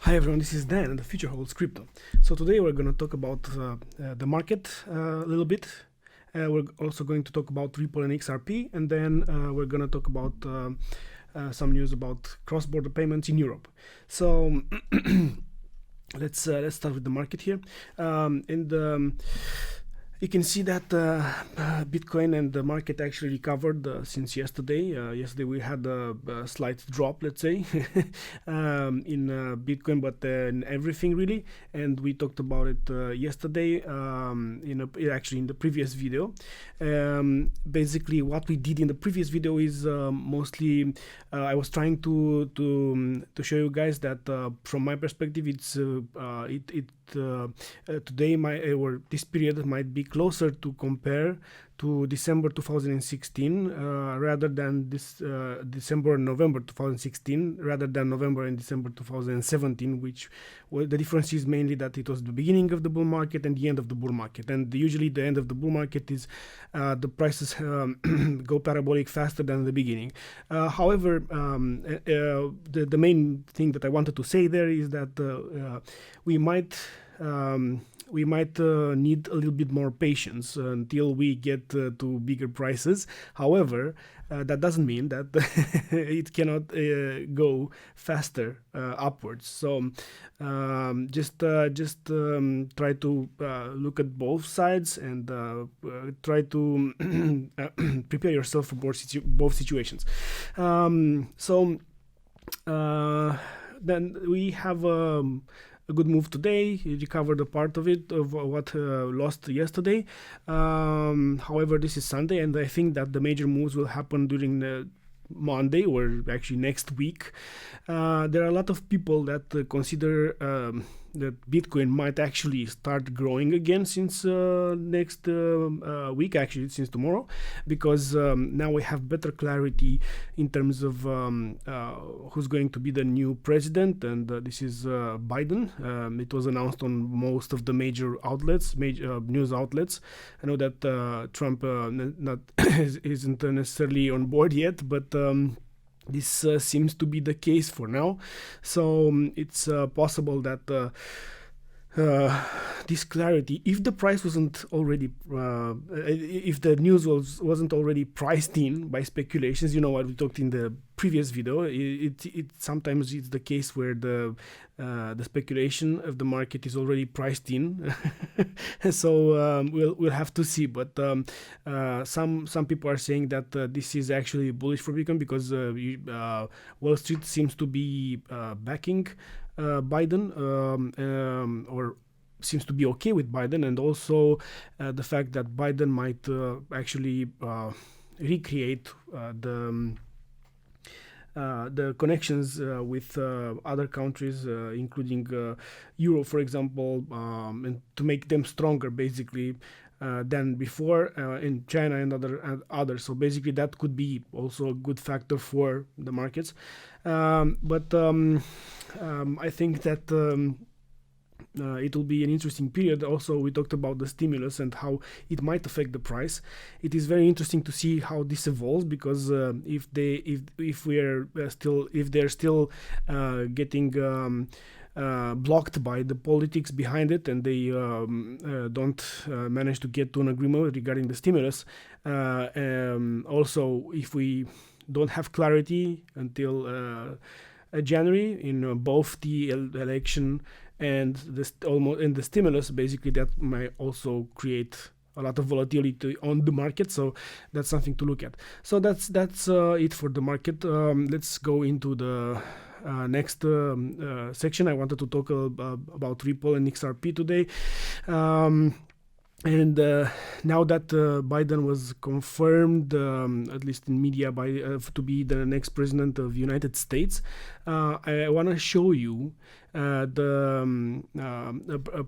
Hi everyone, this is Dan and the Future Holds Crypto. So today we're going to talk about the market a little bit. We're also going to talk about Ripple and XRP, and then we're going to talk about some news about cross-border payments in Europe. So let's start with the market here. You can see that Bitcoin and the market actually recovered since yesterday. Yesterday we had a slight drop, let's say, in Bitcoin, but in everything really. And we talked about it yesterday, actually in the previous video. Basically, what we did in the previous video is mostly I was trying to show you guys that from my perspective, it's today or this period might be closer to compare to December 2016 rather than this December and November 2016 rather than November and December 2017, which the difference is mainly that it was the beginning of the bull market and the end of the bull market, and usually the end of the bull market is the prices go parabolic faster than the beginning. However, the main thing that I wanted to say there is that we might need a little bit more patience until we get to bigger prices. However, that doesn't mean that it cannot go faster upwards. So just try to look at both sides and try to prepare yourself for both situations. Then we have a good move today. He recovered a part of it, of what lost yesterday. However, this is Sunday, and I think that the major moves will happen during Monday, or actually next week. There are a lot of people that consider that Bitcoin might actually start growing again since next week, actually since tomorrow, because now we have better clarity in terms of who's going to be the new president, and this is Biden. It was announced on most of the major outlets, news outlets. I know that Trump isn't necessarily on board yet, but this seems to be the case for now. So it's possible that this clarity, if the price wasn't already, if the news wasn't already priced in by speculations, you know what we talked in the previous video, it sometimes it's the case where the speculation of the market is already priced in. So we'll have to see. But some people are saying that this is actually bullish for Bitcoin because Wall Street seems to be backing Biden, or seems to be okay with Biden, and also the fact that Biden might actually recreate the connections with other countries, including Europe, for example, and to make them stronger, basically, than before in China and others. So basically, that could be also a good factor for the markets. But I think that it will be an interesting period. Also, we talked about the stimulus and how it might affect the price. It is very interesting to see how this evolves, because if they're still getting blocked by the politics behind it, and they don't manage to get to an agreement regarding the stimulus. Also, if we don't have clarity until January in both the election and the stimulus, basically that might also create a lot of volatility on the market. So that's something to look at. So that's it for the market. Let's go into the next section. I wanted to talk about Ripple and XRP today. And now that Biden was confirmed, at least in media, to be the next president of the United States, I want to show you a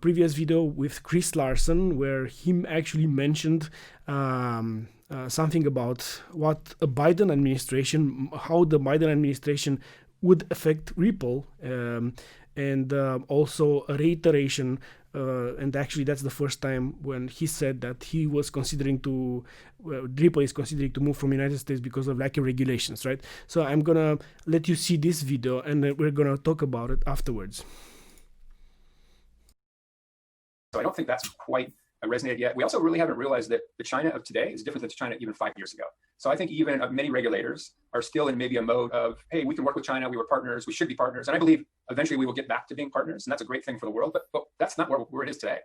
previous video with Chris Larsen, where he actually mentioned something about what a Biden administration, how the Biden administration would affect Ripple, and also a reiteration. And actually, that's the first time when he said that he was considering Ripple is considering to move from the United States because of lack of regulations, right? So I'm gonna let you see this video, and we're gonna talk about it afterwards. So I don't think that's quite resonated yet. We also really haven't realized that the China of today is different than China even 5 years ago. So I think even many regulators are still in maybe a mode of, hey, we can work with China. We were partners. We should be partners. And I believe eventually we will get back to being partners. And that's a great thing for the world. But that's not where it is today.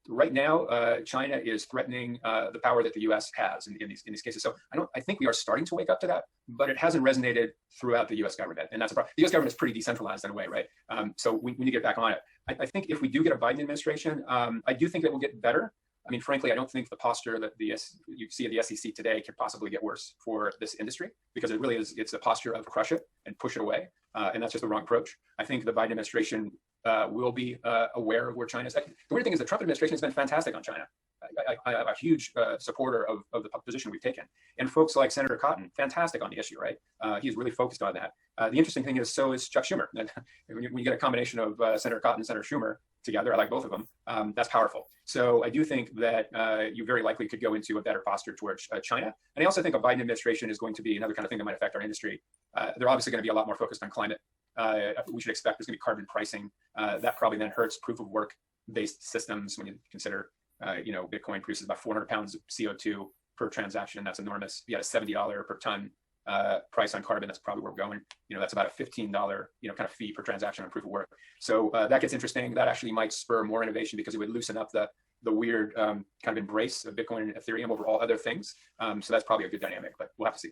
Right now, China is threatening the power that the U.S. has in these cases. So I think we are starting to wake up to that, but it hasn't resonated throughout the U.S. government, and that's a problem. The U.S. government is pretty decentralized in a way, right? So we need to get back on it. I think if we do get a Biden administration, I do think that we'll get better. I mean, frankly, I don't think the posture that you see at the SEC today can possibly get worse for this industry, because it really is, it's a posture of crush it and push it away. And that's just the wrong approach. I think the Biden administration will be aware of where China is. The weird thing is the Trump administration has been fantastic on China. I'm a huge supporter of the position we've taken. And folks like Senator Cotton, fantastic on the issue, right? He's really focused on that. The interesting thing is, so is Chuck Schumer. When you get a combination of Senator Cotton and Senator Schumer together, I like both of them, that's powerful. So I do think that you very likely could go into a better posture towards China. And I also think a Biden administration is going to be another kind of thing that might affect our industry. They're obviously going to be a lot more focused on climate. We should expect there's going to be carbon pricing. That probably then hurts proof of work based systems when you consider, Bitcoin produces about 400 pounds of CO2 per transaction. That's enormous. You got a $70 per ton price on carbon. That's probably where we're going. That's about a $15, kind of fee per transaction on proof of work. So that gets interesting. That actually might spur more innovation, because it would loosen up the weird kind of embrace of Bitcoin and Ethereum over all other things. So that's probably a good dynamic, but we'll have to see.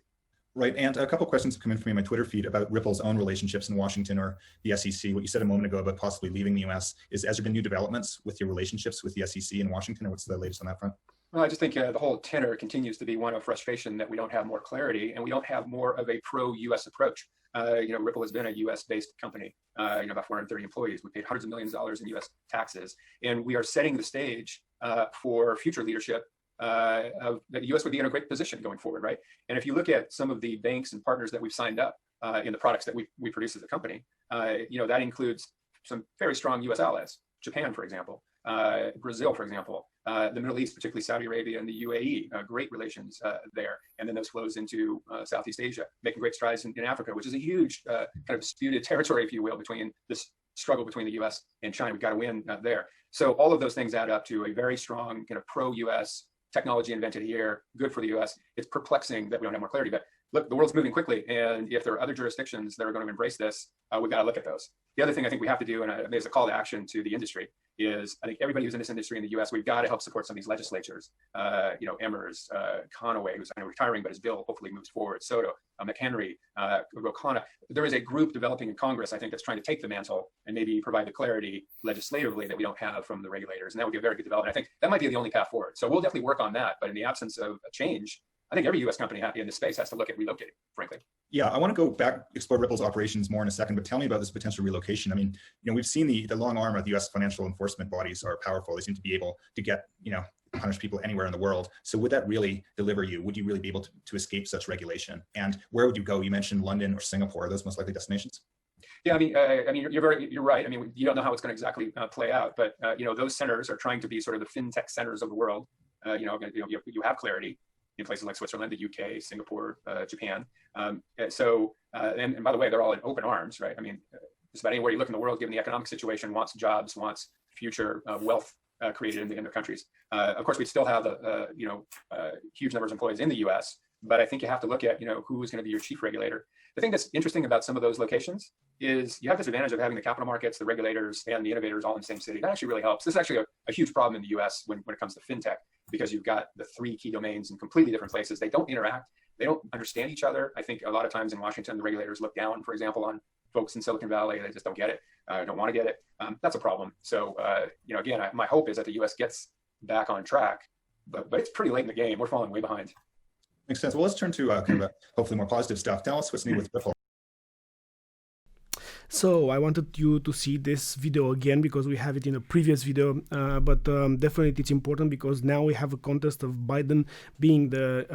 Right, and a couple of questions have come in for me on my Twitter feed about Ripple's own relationships in Washington or the SEC. What you said a moment ago about possibly leaving the US, has there been new developments with your relationships with the SEC in Washington, or what's the latest on that front? Well, I just think the whole tenor continues to be one of frustration that we don't have more clarity and we don't have more of a pro-US approach. Ripple has been a US-based company, about 430 employees. We paid hundreds of millions of dollars in US taxes, and we are setting the stage for future leadership that the U.S. would be in a great position going forward, right? And if you look at some of the banks and partners that we've signed up in the products that we produce as a company, that includes some very strong U.S. allies. Japan, for example, Brazil, for example, the Middle East, particularly Saudi Arabia and the UAE, great relations there. And then those flows into Southeast Asia, making great strides in Africa, which is a huge kind of disputed territory, if you will, between this struggle between the U.S. and China. We've got to win there. So all of those things add up to a very strong kind of pro-U.S. technology invented here, good for the U.S. It's perplexing that we don't have more clarity, but look, the world's moving quickly, and if there are other jurisdictions that are going to embrace this, we've got to look at those. The other thing I think we have to do, and there's a call to action to the industry, is I think everybody who's in this industry in the U.S., we've got to help support some of these legislatures. Emmers, Conaway, who's retiring, but his bill hopefully moves forward. Soto, McHenry, Ro Khanna. There is a group developing in Congress, I think, that's trying to take the mantle and maybe provide the clarity legislatively that we don't have from the regulators, and that would be a very good development. I think that might be the only path forward. So we'll definitely work on that. But in the absence of a change, I think every U.S. company in this space has to look at relocating, frankly. Yeah, I want to go back, explore Ripple's operations more in a second, but tell me about this potential relocation. I mean, we've seen the long arm of the U.S. financial enforcement bodies are powerful. They seem to be able to get, punish people anywhere in the world. So would that really deliver you? Would you really be able to escape such regulation? And where would you go? You mentioned London or Singapore. Are those most likely destinations? Yeah, you're right. I mean, you don't know how it's going to exactly play out, but those centers are trying to be sort of the fintech centers of the world. You have clarity in places like Switzerland, the UK, Singapore, Japan. And by the way, they're all in open arms, right? I mean, just about anywhere you look in the world, given the economic situation, wants jobs, wants future wealth created in their countries. Of course, we still have huge numbers of employees in the U.S., but I think you have to look at who is going to be your chief regulator. The thing that's interesting about some of those locations is you have this advantage of having the capital markets, the regulators, and the innovators all in the same city. That actually really helps. This is actually a huge problem in the U.S. when it comes to fintech, because you've got the three key domains in completely different places. They don't interact. They don't understand each other. I think a lot of times in Washington, the regulators look down, for example, on folks in Silicon Valley. They just don't get it, don't want to get it. That's a problem. So, again, my hope is that the U.S. gets back on track, but it's pretty late in the game. We're falling way behind. Makes sense. Well, let's turn to kind of hopefully more positive stuff. Tell us what's new with Ripple. So I wanted you to see this video again because we have it in a previous video, but definitely it's important because now we have a contest of Biden being the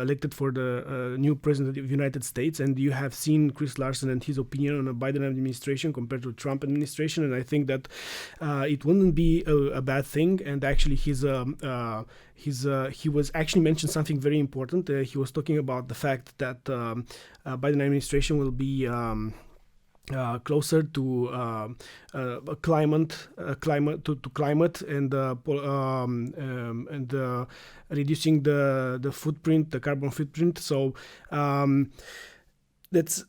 elected for the new president of the United States, and you have seen Chris Larsen and his opinion on the Biden administration compared to Trump administration, and I think that it wouldn't be a bad thing. And actually he was actually mentioned something very important. He was talking about the fact that Biden administration will be closer to climate and reducing the footprint, the carbon footprint. So that's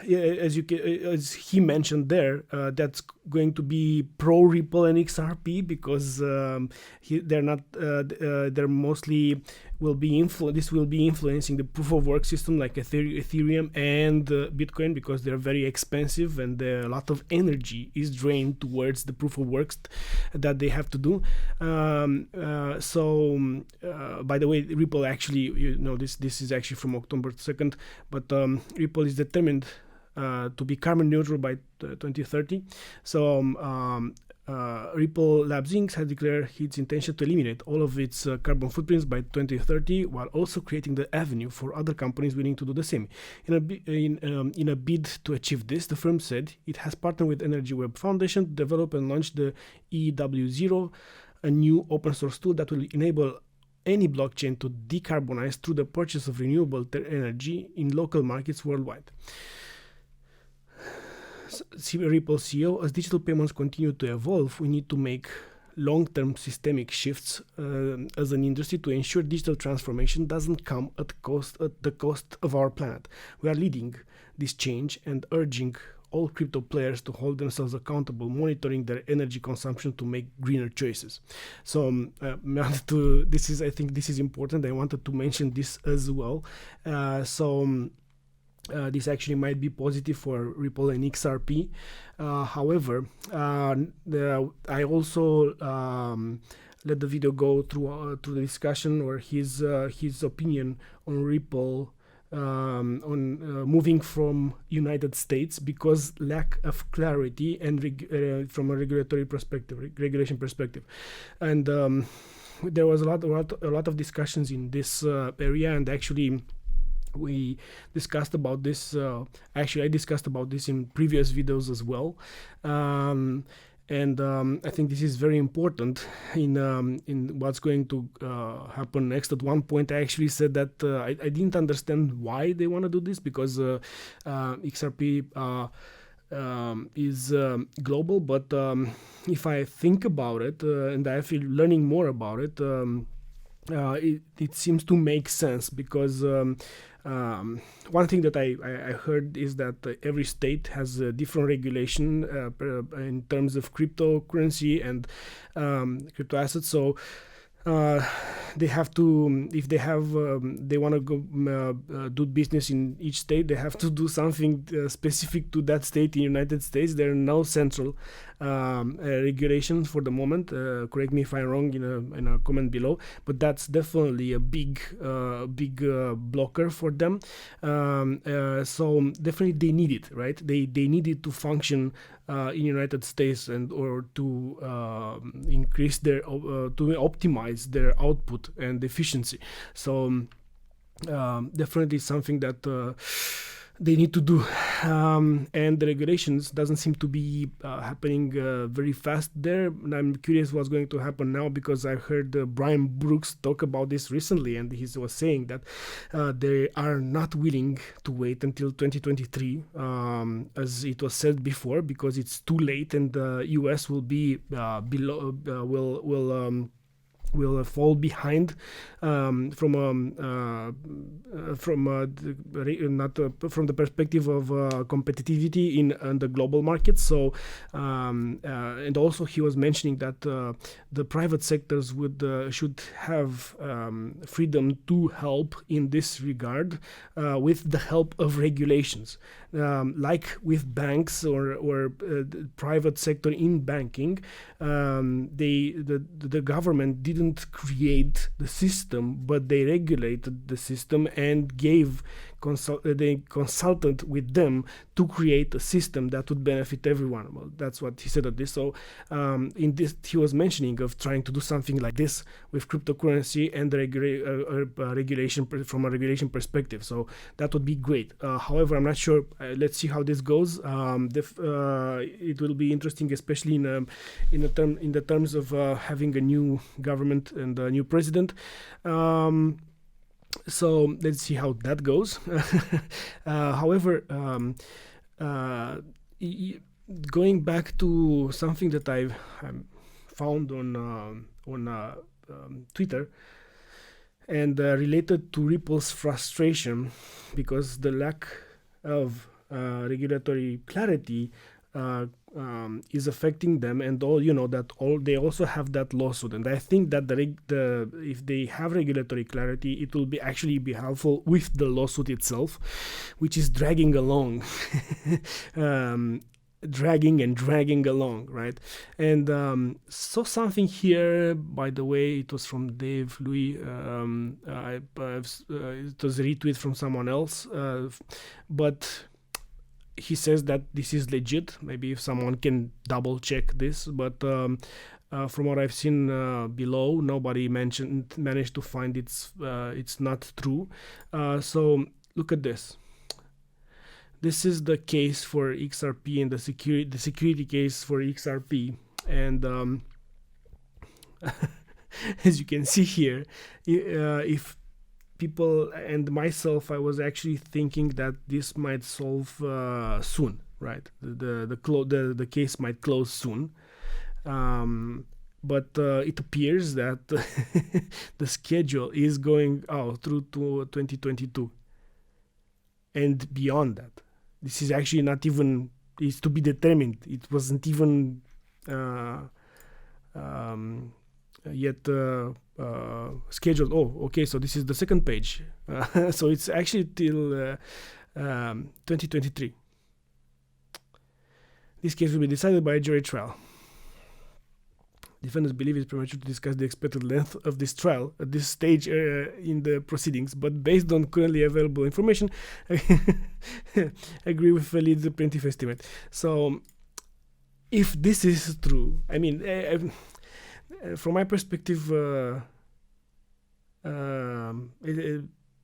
yeah, as he mentioned there, that's going to be pro Ripple and XRP because they're not they're mostly this will be influencing the proof of work system like Ethereum and Bitcoin because they're very expensive and a lot of energy is drained towards the proof of works that they have to do. By the way, Ripple actually, this is actually from October 2nd, but Ripple is determined to be carbon neutral by 2030. So Ripple Labs Inc. has declared its intention to eliminate all of its carbon footprints by 2030, while also creating the avenue for other companies willing to do the same. In a bid to achieve this, the firm said it has partnered with Energy Web Foundation to develop and launch the EW0, a new open source tool that will enable any blockchain to decarbonize through the purchase of renewable energy in local markets worldwide. Ripple CEO, as digital payments continue to evolve, we need to make long-term systemic shifts as an industry to ensure digital transformation doesn't come at the cost of our planet. We are leading this change and urging all crypto players to hold themselves accountable, monitoring their energy consumption to make greener choices. So I think this is important. I wanted to mention this as well. This actually might be positive for Ripple and XRP. However, I also let the video go through the discussion or his opinion on Ripple on moving from United States because lack of clarity and from a regulation perspective, and there was a lot of discussions in this area, and actually. We discussed about this. I discussed about this in previous videos as well, and I think this is very important in what's going to happen next. At one point, I actually said that I didn't understand why they want to do this because XRP is global. But if I think about it, and I feel learning more about it. It seems to make sense because one thing that I heard is that every state has a different regulation in terms of cryptocurrency and crypto assets. So they have to, if they want to go do business in each state, they have to do something specific to that state. In the United States, there are no central regulations for the moment. Correct me if I'm wrong in a comment below, but that's definitely a big blocker for them. So definitely they need it, right? They need it to function in United States and or to increase their to optimize their output and efficiency. So definitely something that they need to do, and the regulations doesn't seem to be happening very fast there. And I'm curious what's going to happen now because I heard Brian Brooks talk about this recently, and he was saying that they are not willing to wait until 2023, as it was said before, because it's too late, and the US will be will fall behind from the perspective of competitivity in the global market. So and also he was mentioning that the private sectors should have freedom to help in this regard with the help of regulations, like with banks or private sector in banking. The government didn't create the system, but they regulated the system and they consulted with them to create a system that would benefit everyone. Well, that's what he said at this. So in this, he was mentioning of trying to do something like this with cryptocurrency and the regulation from a regulation perspective. So that would be great. However, I'm not sure. Let's see how this goes. It will be interesting, especially in the terms of having a new government and a new president. So let's see how that goes. However, going back to something that I found on Twitter, and related to Ripple's frustration because the lack of regulatory clarity is affecting them, and they also have that lawsuit. And I think that if they have regulatory clarity, it will actually be helpful with the lawsuit itself, which is dragging along. Dragging along, right? And saw something here, by the way. It was from Dave Louis. It was a retweet from someone else, but he says that this is legit. Maybe if someone can double check this, but from what I've seen below, nobody managed to find it's not true. So look at this. This is the case for XRP and the security case for XRP. And as you can see here, if people and myself, I was actually thinking that this might solve soon, right? The case might close soon. But it appears that the schedule is going out through to 2022 and beyond that. This is actually not even, is to be determined. It wasn't even yet scheduled. Oh, okay, so this is the second page. So it's actually till 2023. This case will be decided by a jury trial. Defendants believe it's premature to discuss the expected length of this trial at this stage in the proceedings, but based on currently available information, I agree with the plaintiff estimate. So, if this is true, I mean, from my perspective,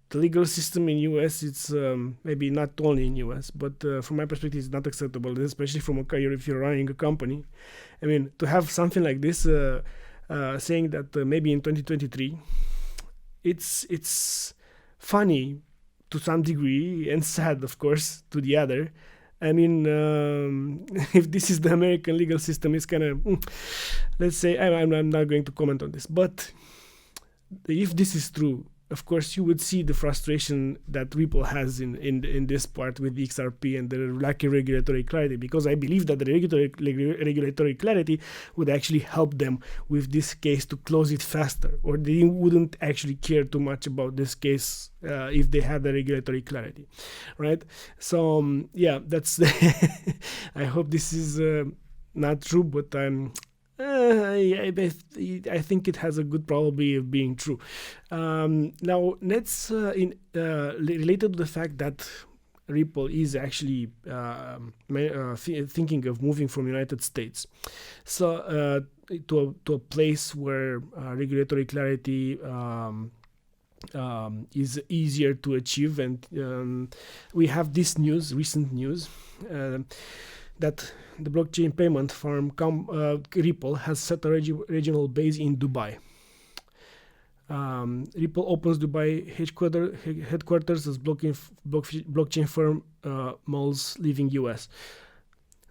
the legal system in US, it's maybe not only in US, but from my perspective, it's not acceptable, especially if you're running a company. I mean, to have something like this saying that maybe in 2023, it's funny to some degree and sad, of course, to the other. I mean, if this is the American legal system, it's kind of, let's say, I'm not going to comment on this, but if this is true, of course, you would see the frustration that Ripple has in this part with the XRP and the lack of regulatory clarity, because I believe that the regulatory clarity would actually help them with this case to close it faster, or they wouldn't actually care too much about this case if they had the regulatory clarity, right? So, yeah, that's I hope this is not true, but I think it has a good probability of being true. Now, let's related to the fact that Ripple is actually thinking of moving from United States, so to a place where regulatory clarity is easier to achieve, and we have this recent news. That the blockchain payment firm Ripple has set a regional base in Dubai. Ripple opens Dubai headquarters as blockchain firm molds leaving US.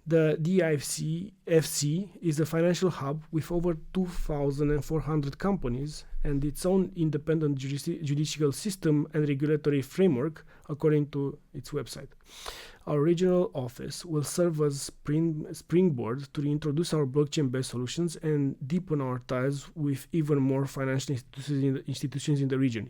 The DIFC is a financial hub with over 2,400 companies and its own independent judicial system and regulatory framework, according to its website. Our regional office will serve as springboard to reintroduce our blockchain-based solutions and deepen our ties with even more financial institutions in the region.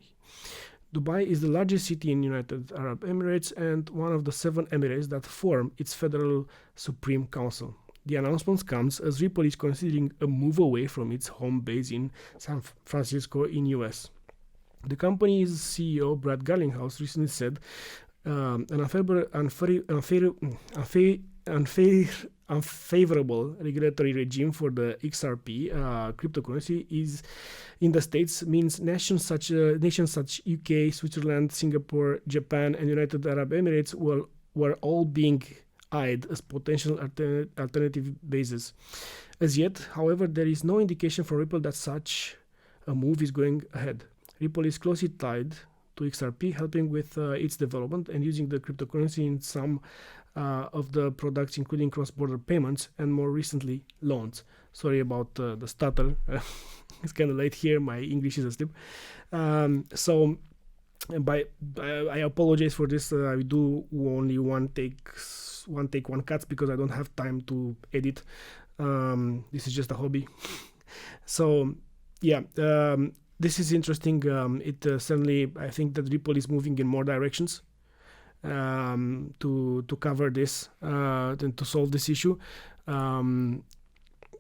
Dubai is the largest city in United Arab Emirates and one of the 7 emirates that form its federal Supreme Council. The announcement comes as Ripple is considering a move away from its home base in San Francisco in US. The company's CEO, Brad Garlinghouse, recently said an unfavorable regulatory regime for the XRP cryptocurrency is in the States means nations such UK, Switzerland, Singapore, Japan, and United Arab Emirates were all being eyed as potential alternative bases. As yet, however, there is no indication from Ripple that such a move is going ahead. Ripple is closely tied to XRP, helping with its development and using the cryptocurrency in some of the products, including cross-border payments and more recently loans. Sorry about the stutter. It's kind of late here. My English is asleep. So I apologize for this. I do only one take, one cuts because I don't have time to edit. This is just a hobby. So yeah, this is interesting. It certainly, I think that Ripple is moving in more directions to cover this and to solve this issue.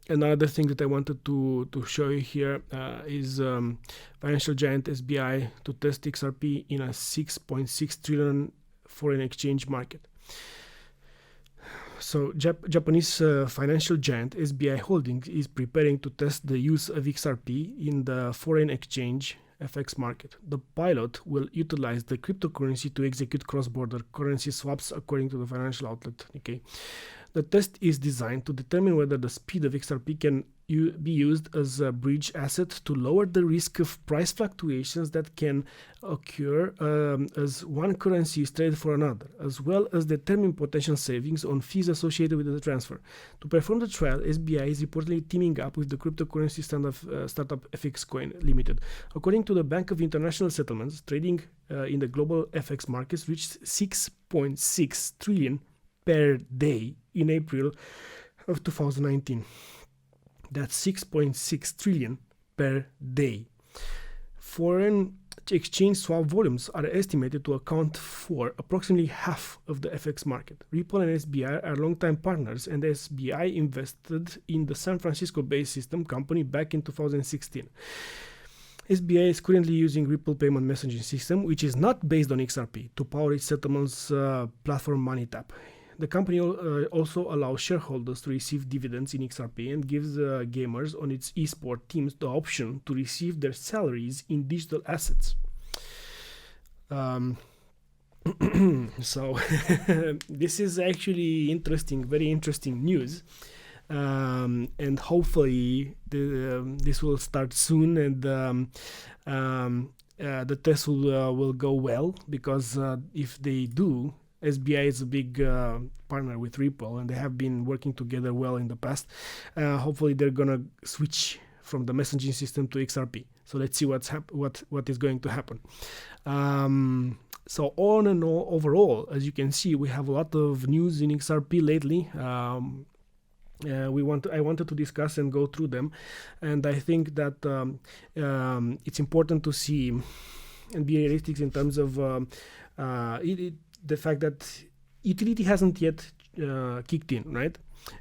Another thing that I wanted to show you here is financial giant SBI to test XRP in a 6.6 trillion foreign exchange market. So Japanese financial giant SBI Holdings is preparing to test the use of XRP in the foreign exchange FX market. The pilot will utilize the cryptocurrency to execute cross-border currency swaps, according to the financial outlet Nikkei. The test is designed to determine whether the speed of XRP can be used as a bridge asset to lower the risk of price fluctuations that can occur as one currency is traded for another, as well as determine potential savings on fees associated with the transfer. To perform the trial, SBI is reportedly teaming up with the cryptocurrency startup FX Coin Limited. According to the Bank of International Settlements, trading in the global FX markets reached 6.6 trillion per day in April of 2019. That's 6.6 trillion per day. Foreign exchange swap volumes are estimated to account for approximately half of the FX market. Ripple and SBI are longtime partners, and SBI invested in the San Francisco-based system company back in 2016. SBI is currently using Ripple payment messaging system, which is not based on XRP, to power its settlements platform MoneyTap. The company also allows shareholders to receive dividends in XRP and gives gamers on its esport teams the option to receive their salaries in digital assets. So this is actually interesting, very interesting news. And hopefully this will start soon, and the test will go well, because if they do, SBI is a big partner with Ripple, and they have been working together well in the past. Hopefully they're gonna switch from the messaging system to XRP. So let's see what is going to happen. So on and all, overall, as you can see, we have a lot of news in XRP lately. I wanted to discuss and go through them, and I think that it's important to see and be realistic in terms of the fact that utility hasn't yet kicked in, right?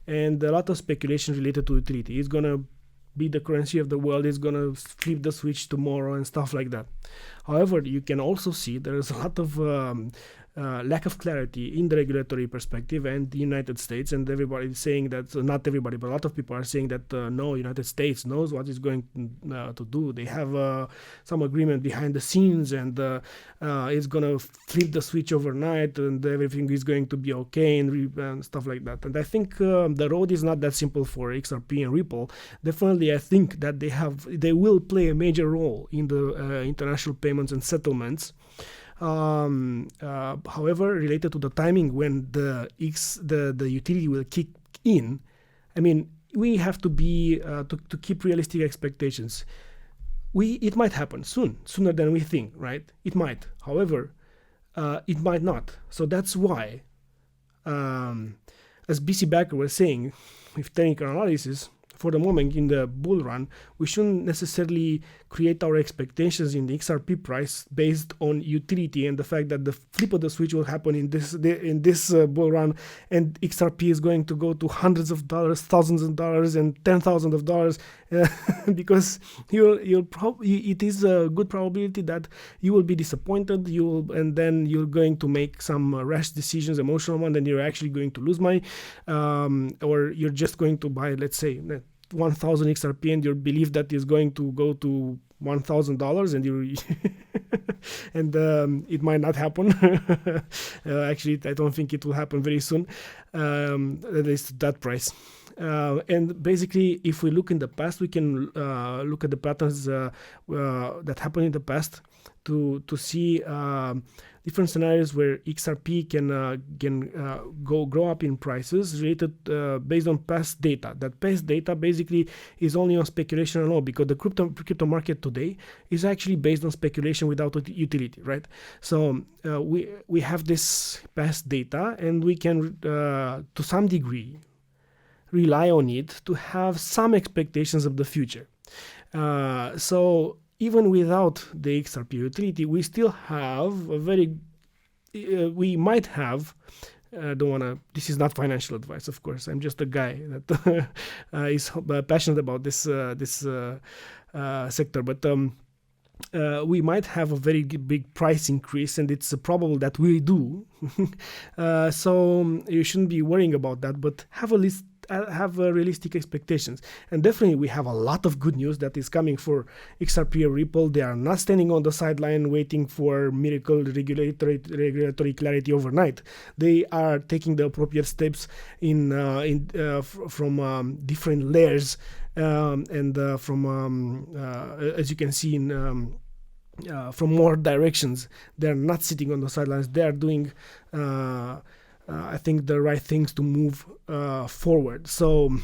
And a lot of speculation related to utility. It's gonna be the currency of the world, is gonna flip the switch tomorrow and stuff like that. However, you can also see there's a lot of lack of clarity in the regulatory perspective and the United States, and everybody is saying that, not everybody, but a lot of people are saying that no, United States knows what it's going to do. They have some agreement behind the scenes, and it's going to flip the switch overnight, and everything is going to be okay, and stuff like that. And I think the road is not that simple for XRP and Ripple. Definitely, I think that they will play a major role in the international payments and settlements. However, related to the timing when the utility will kick in, I mean, we have to be to keep realistic expectations. It might happen sooner than we think, right? It might. However, it might not. So that's why, as BC Backer was saying, with technical analysis, for the moment in the bull run, we shouldn't necessarily create our expectations in the XRP price based on utility and the fact that the flip of the switch will happen in this bull run, and XRP is going to go to hundreds of dollars, thousands of dollars, and $10,000 of dollars, because it is a good probability that you will be disappointed. And then you're going to make some rash decisions, emotional one, and you're actually going to lose money, or you're just going to buy, let's say, 1,000 XRP, and you believe that is going to go to $1,000, and you and it might not happen. Actually, I don't think it will happen very soon, at least that price. And basically, if we look in the past, we can look at the patterns that happened in the past to see different scenarios where XRP can grow up in prices related based on past data. That past data basically is only on speculation alone, because the crypto market today is actually based on speculation without utility, right? So we have this past data, and we can to some degree rely on it to have some expectations of the future. So even without the XRP utility, we still have a very, we might have, don't want to, this is not financial advice, of course. I'm just a guy that is passionate about this sector. But we might have a very big price increase, and it's probable that we do. So you shouldn't be worrying about that, but have realistic expectations. And definitely we have a lot of good news that is coming for XRP or Ripple. They are not standing on the sideline waiting for miracle regulatory clarity overnight. They are taking the appropriate steps from different layers, and from as you can see from more directions. They're not sitting on the sidelines. They are doing I think the right things to move forward. So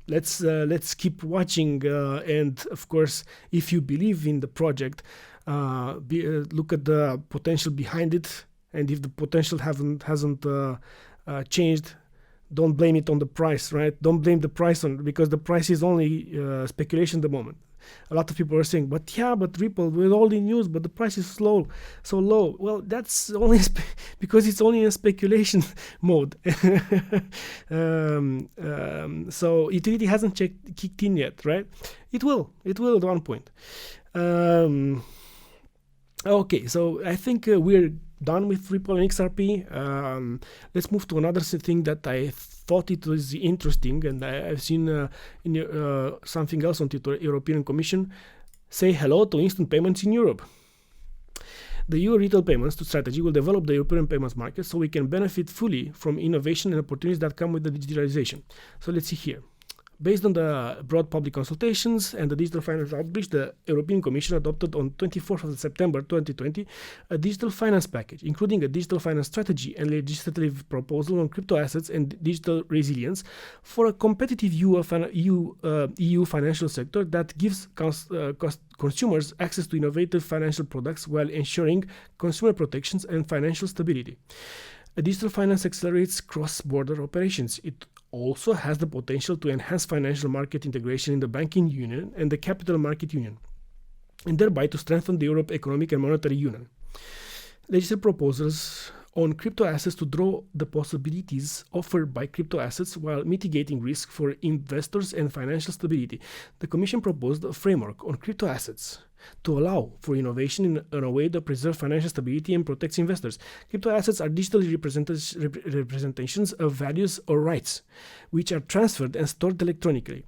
let's keep watching, and of course, if you believe in the project, look at the potential behind it, and if the potential hasn't changed, don't blame it on the price, right? Don't blame the price because the price is only speculation at the moment. A lot of people are saying, but Ripple with all the news, but the price is so low. Well, that's only because it's only in speculation mode. So utility hasn't kicked in yet, right? It will at one point. Okay, so I think we're done with Ripple and XRP. Let's move to another thing that I thought it was interesting, and I've seen something else on the European Commission. Say hello to instant payments in Europe. The EU retail payments strategy will develop the European payments market so we can benefit fully from innovation and opportunities that come with the digitalization. So let's see here. Based on the broad public consultations and the digital finance outreach, the European Commission adopted on 24th of September 2020 a digital finance package, including a digital finance strategy and legislative proposal on crypto assets and digital resilience for a competitive EU financial sector that gives consumers access to innovative financial products while ensuring consumer protections and financial stability. A digital finance accelerates cross-border operations. It also has the potential to enhance financial market integration in the banking union and the capital market union, and thereby to strengthen the Europe Economic and Monetary Union. Legislative proposals on crypto assets to draw the possibilities offered by crypto assets while mitigating risk for investors and financial stability. The Commission proposed a framework on crypto assets to allow for innovation in a way that preserves financial stability and protects investors. Crypto assets are digital representations of values or rights, which are transferred and stored electronically.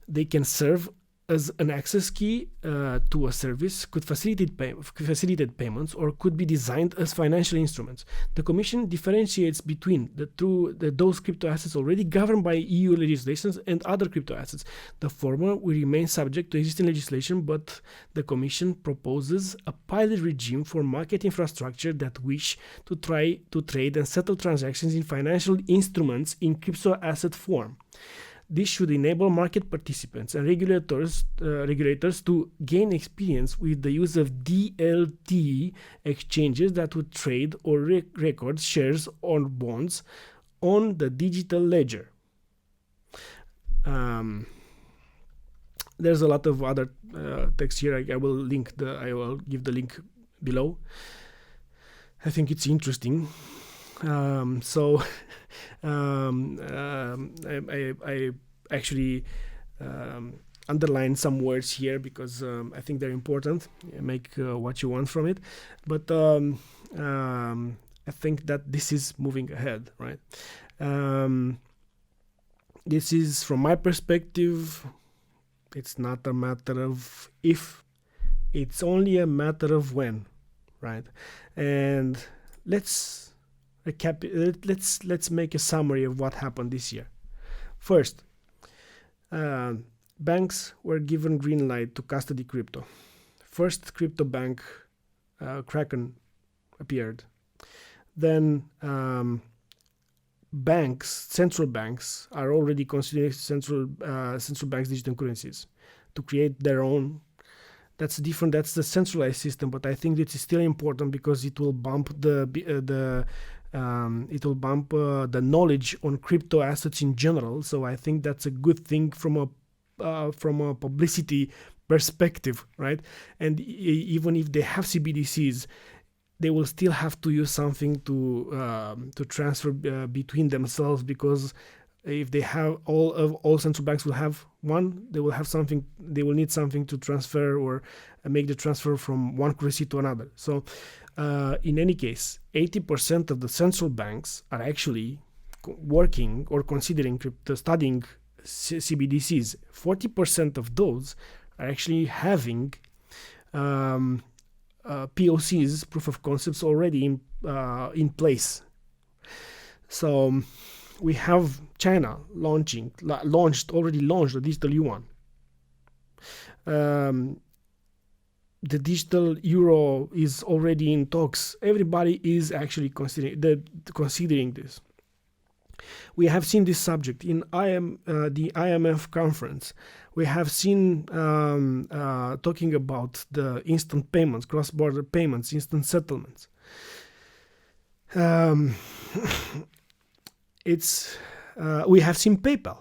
They can serve as an access key to a service, could facilitate payments, or could be designed as financial instruments. The Commission differentiates between those crypto assets already governed by EU legislation and other crypto assets. The former will remain subject to existing legislation, but the Commission proposes a pilot regime for market infrastructure that wish to try to trade and settle transactions in financial instruments in crypto asset form. This should enable market participants and regulators to gain experience with the use of DLT exchanges that would trade or record shares or bonds on the digital ledger. There's a lot of other text here. I will give the link below. I think it's interesting. I actually underline some words here because I think they're important. Make what you want from it, but I think that this is moving ahead, right? This is, from my perspective, it's not a matter of if, it's only a matter of when, right? And let's recap. Let's make a summary of what happened this year. First, banks were given green light to custody crypto. First crypto bank, Kraken, appeared. Then central banks are already considering central banks digital currencies to create their own. That's different. That's the centralized system, but I think this is still important because it will bump the knowledge on crypto assets in general. So I think that's a good thing from a publicity perspective, right? And even if they have CBDCs, they will still have to use something to transfer between themselves, because if they have all central banks will have one, they will have something. They will need something to transfer or make the transfer from one currency to another. So, in any case, 80% of the central banks are actually working or considering studying CBDCs. 40% of those are actually having POCs, proof of concepts, already in place. So we have China already launched the digital yuan. The digital euro is already in talks. Everybody is actually considering this. We have seen this subject in the IMF conference. We have seen talking about the instant payments, cross-border payments, instant settlements. We have seen PayPal.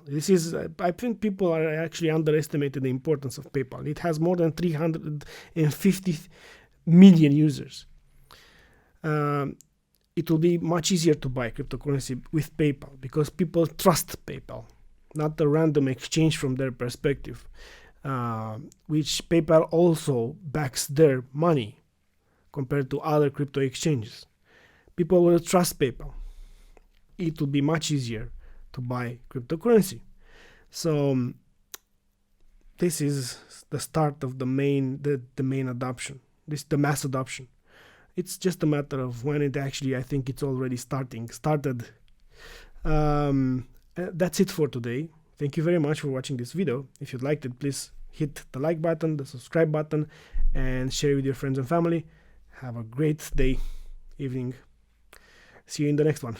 This is, I think people are actually underestimating the importance of PayPal. It has more than 350 million users. It will be much easier to buy cryptocurrency with PayPal because people trust PayPal, not a random exchange from their perspective, which PayPal also backs their money compared to other crypto exchanges. People will trust PayPal. It will be much easier to buy cryptocurrency. So this is the start of the main adoption. This is the mass adoption. It's just a matter of when it actually, I think it's already started. That's it for today. Thank you very much for watching this video. If you liked it, please hit the like button, the subscribe button, and share with your friends and family. Have a great day, evening. See you in the next one.